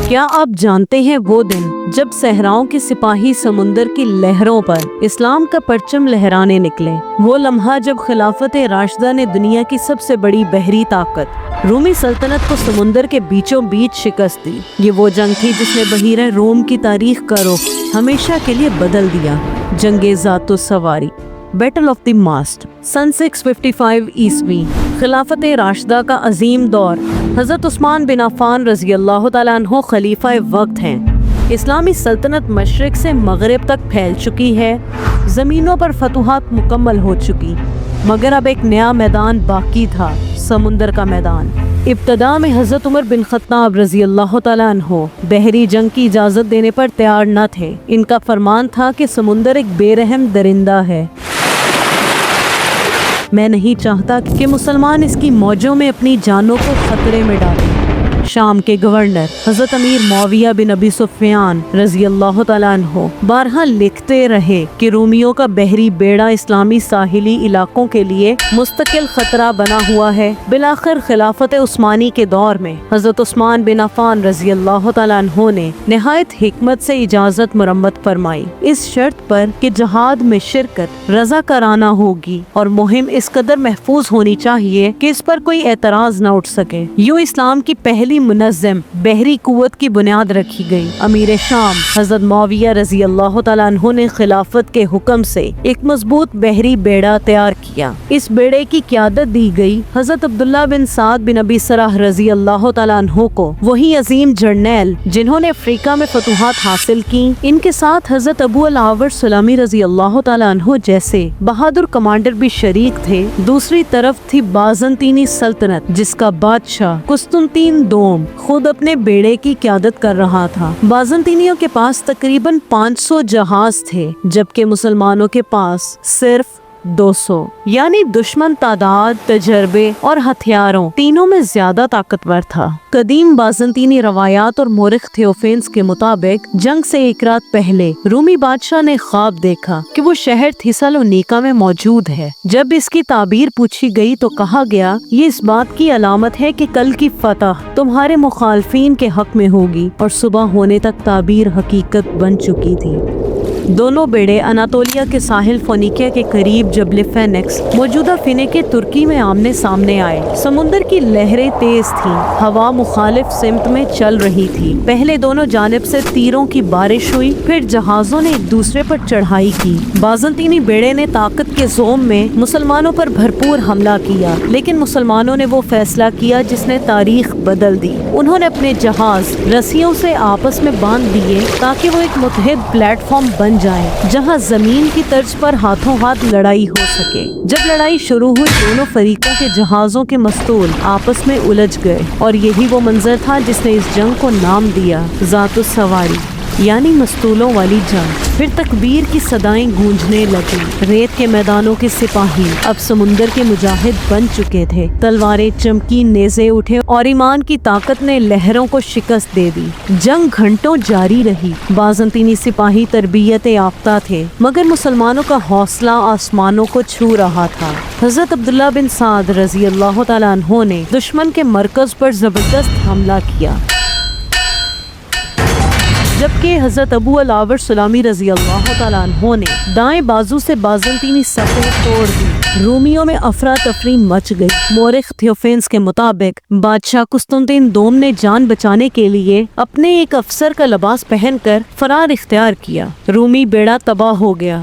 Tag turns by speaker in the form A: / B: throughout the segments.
A: کیا آپ جانتے ہیں وہ دن جب صحراؤں کے سپاہی سمندر کی لہروں پر اسلام کا پرچم لہرانے نکلے؟ وہ لمحہ جب خلافت راشدہ نے دنیا کی سب سے بڑی بحری طاقت رومی سلطنت کو سمندر کے بیچوں بیچ شکست دی۔ یہ وہ جنگ تھی جس نے بحیرہ روم کی تاریخ کا رخ ہمیشہ کے لیے بدل دیا۔ جنگ ذات السواری، بیٹل آف دی ماسٹ، سن 655 عیسوی، خلافت راشدہ کا عظیم دور۔ حضرت عثمان بن عفان رضی اللہ تعالیٰ عنہ خلیفہ وقت ہیں۔ اسلامی سلطنت مشرق سے مغرب تک پھیل چکی ہے، زمینوں پر فتوحات مکمل ہو چکی، مگر اب ایک نیا میدان باقی تھا، سمندر کا میدان۔ ابتدا میں حضرت عمر بن خطاب رضی اللہ تعالیٰ عنہ بحری جنگ کی اجازت دینے پر تیار نہ تھے۔ ان کا فرمان تھا کہ سمندر ایک بے رحم درندہ ہے، میں نہیں چاہتا کہ مسلمان اس کی موجوں میں اپنی جانوں کو خطرے میں ڈالیں۔ شام کے گورنر حضرت امیر معاویہ بن ابی سفیان رضی اللہ تعالیٰ عنہ بارہا لکھتے رہے کہ رومیوں کا بحری بیڑا اسلامی ساحلی علاقوں کے لیے مستقل خطرہ بنا ہوا ہے۔ بالآخر خلافت عثمانی کے دور میں حضرت عثمان بن عفان رضی اللہ تعالیٰ عنہ نے نہایت حکمت سے اجازت مرمت فرمائی، اس شرط پر کہ جہاد میں شرکت رضاکارانہ ہوگی اور مہم اس قدر محفوظ ہونی چاہیے کہ اس پر کوئی اعتراض نہ اٹھ سکے۔ یوں اسلام کی پہلی منظم بحری قوت کی بنیاد رکھی گئی۔ امیر شام حضرت معاویہ رضی اللہ تعالیٰ عنہ نے خلافت کے حکم سے ایک مضبوط بحری بیڑا تیار کیا۔ اس بیڑے کی قیادت دی گئی حضرت عبداللہ بن سعد بن ابی سرح رضی اللہ تعالیٰ عنہ کو، وہی عظیم جرنیل جنہوں نے افریقہ میں فتوحات حاصل کی۔ ان کے ساتھ حضرت ابو العاور سلامی رضی اللہ تعالیٰ عنہ جیسے بہادر کمانڈر بھی شریک تھے۔ دوسری طرف تھی بازنطینی سلطنت، جس کا بادشاہ قسطنطین دوم خود اپنے بیڑے کی قیادت کر رہا تھا۔ بازنطینیوں کے پاس تقریباً 500 جہاز تھے، جبکہ مسلمانوں کے پاس صرف 200، یعنی دشمن تعداد، تجربے اور ہتھیاروں تینوں میں زیادہ طاقتور تھا۔ قدیم بازنطینی روایات اور مورخ تھیوفینس کے مطابق جنگ سے ایک رات پہلے رومی بادشاہ نے خواب دیکھا کہ وہ شہر تھیسالونیکا میں موجود ہے۔ جب اس کی تعبیر پوچھی گئی تو کہا گیا، یہ اس بات کی علامت ہے کہ کل کی فتح تمہارے مخالفین کے حق میں ہوگی، اور صبح ہونے تک تعبیر حقیقت بن چکی تھی۔ دونوں بیڑے اناطولیہ کے ساحل فونیکیا کے قریب جبل فینکس موجودہ فینیکے ترکی میں آمنے سامنے آئے۔ سمندر کی لہریں تیز تھیں، ہوا مخالف سمت میں چل رہی تھی۔ پہلے دونوں جانب سے تیروں کی بارش ہوئی، پھر جہازوں نے ایک دوسرے پر چڑھائی کی۔ بازنطینی بیڑے نے طاقت کے زوم میں مسلمانوں پر بھرپور حملہ کیا، لیکن مسلمانوں نے وہ فیصلہ کیا جس نے تاریخ بدل دی۔ انہوں نے اپنے جہاز رسیوں سے آپس میں باندھ دیے تاکہ وہ ایک متحد پلیٹ فارم بن جائیں جہاں زمین کی طرز پر ہاتھوں ہاتھ لڑائی ہو سکے۔ جب لڑائی شروع ہوئی، دونوں فریقوں کے جہازوں کے مستول آپس میں الجھ گئے، اور یہی وہ منظر تھا جس نے اس جنگ کو نام دیا ذات السواری، یعنی مستولوں والی جنگ۔ پھر تکبیر کی صدائیں گونجنے لگی۔ ریت کے میدانوں کے سپاہی اب سمندر کے مجاہد بن چکے تھے۔ تلواریں چمکی، نیزے اٹھے، اور ایمان کی طاقت نے لہروں کو شکست دے دی۔ جنگ گھنٹوں جاری رہی۔ بازنطینی سپاہی تربیت یافتہ تھے، مگر مسلمانوں کا حوصلہ آسمانوں کو چھو رہا تھا۔ حضرت عبداللہ بن سعد رضی اللہ تعالیٰ عنہ نے دشمن کے مرکز پر زبردست حملہ کیا، جبکہ حضرت ابو العاور سلامی رضی اللہ تعالیٰ عنہ نے دائیں بازو سے بازنطینی صفیں توڑ دی۔ رومیوں میں افراتفری مچ گئی۔ مورخ تھیوفینس کے مطابق بادشاہ قسطنطین دوم نے جان بچانے کے لیے اپنے ایک افسر کا لباس پہن کر فرار اختیار کیا۔ رومی بیڑا تباہ ہو گیا،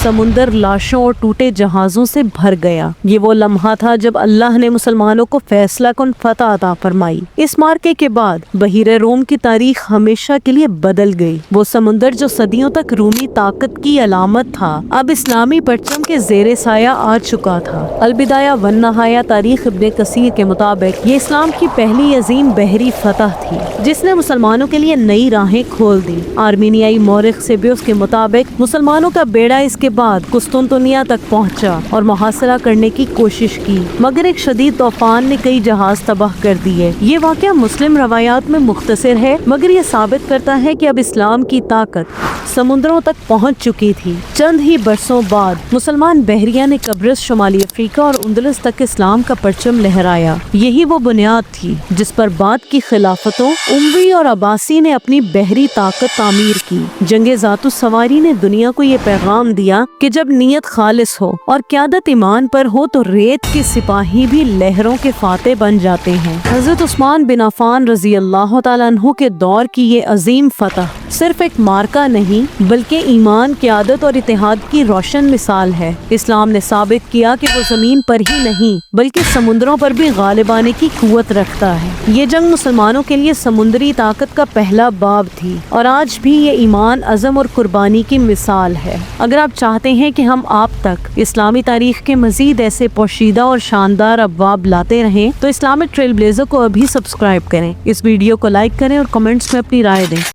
A: سمندر لاشوں اور ٹوٹے جہازوں سے بھر گیا۔ یہ وہ لمحہ تھا جب اللہ نے مسلمانوں کو فیصلہ کن فتح عطا فرمائی۔ اس مارکے کے بعد بحیرہ روم کی تاریخ ہمیشہ کے لیے بدل گئی۔ وہ سمندر جو صدیوں تک رومی طاقت کی علامت تھا، اب اسلامی پرچم کے زیر سایہ آ چکا تھا۔ البدایہ والنہایہ تاریخ ابن کثیر کے مطابق یہ اسلام کی پہلی عظیم بحری فتح تھی، جس نے مسلمانوں کے لیے نئی راہیں کھول دی۔ آرمینیائی مورخ سیبیوس کے مطابق مسلمانوں کا بیڑا اس کے بعد قسطنطنیہ تک پہنچا اور محاصرہ کرنے کی کوشش کی، مگر ایک شدید طوفان نے کئی جہاز تباہ کر دیے۔ یہ واقعہ مسلم روایات میں مختصر ہے، مگر یہ ثابت کرتا ہے کہ اب اسلام کی طاقت سمندروں تک پہنچ چکی تھی۔ چند ہی برسوں بعد مسلمان بحریہ نے قبرص، شمالی افریقہ اور اندلس تک اسلام کا پرچم لہرایا۔ یہی وہ بنیاد تھی جس پر بعد کی خلافتوں اموی اور عباسی نے اپنی بحری طاقت تعمیر کی۔ جنگ ذات السواری نے دنیا کو یہ پیغام دیا کہ جب نیت خالص ہو اور قیادت ایمان پر ہو تو ریت کے سپاہی بھی لہروں کے فاتح بن جاتے ہیں۔ حضرت عثمان بن عفان رضی اللہ تعالیٰ عنہ کے دور کی یہ عظیم فتح صرف ایک مارکہ نہیں بلکہ ایمان، قیادت اور اتحاد کی روشن مثال ہے۔ اسلام نے ثابت کیا کہ وہ زمین پر ہی نہیں بلکہ سمندروں پر بھی غالب آنے کی قوت رکھتا ہے۔ یہ جنگ مسلمانوں کے لیے سمندری طاقت کا پہلا باب تھی اور آج بھی یہ ایمان، عزم اور قربانی کی مثال ہے۔ اگر آپ چاہتے ہیں کہ ہم آپ تک اسلامی تاریخ کے مزید ایسے پوشیدہ اور شاندار ابواب لاتے رہیں تو اسلامک ٹریل بلیزر کو ابھی سبسکرائب کریں، اس ویڈیو کو لائک کریں اور کمنٹس میں اپنی رائے دیں۔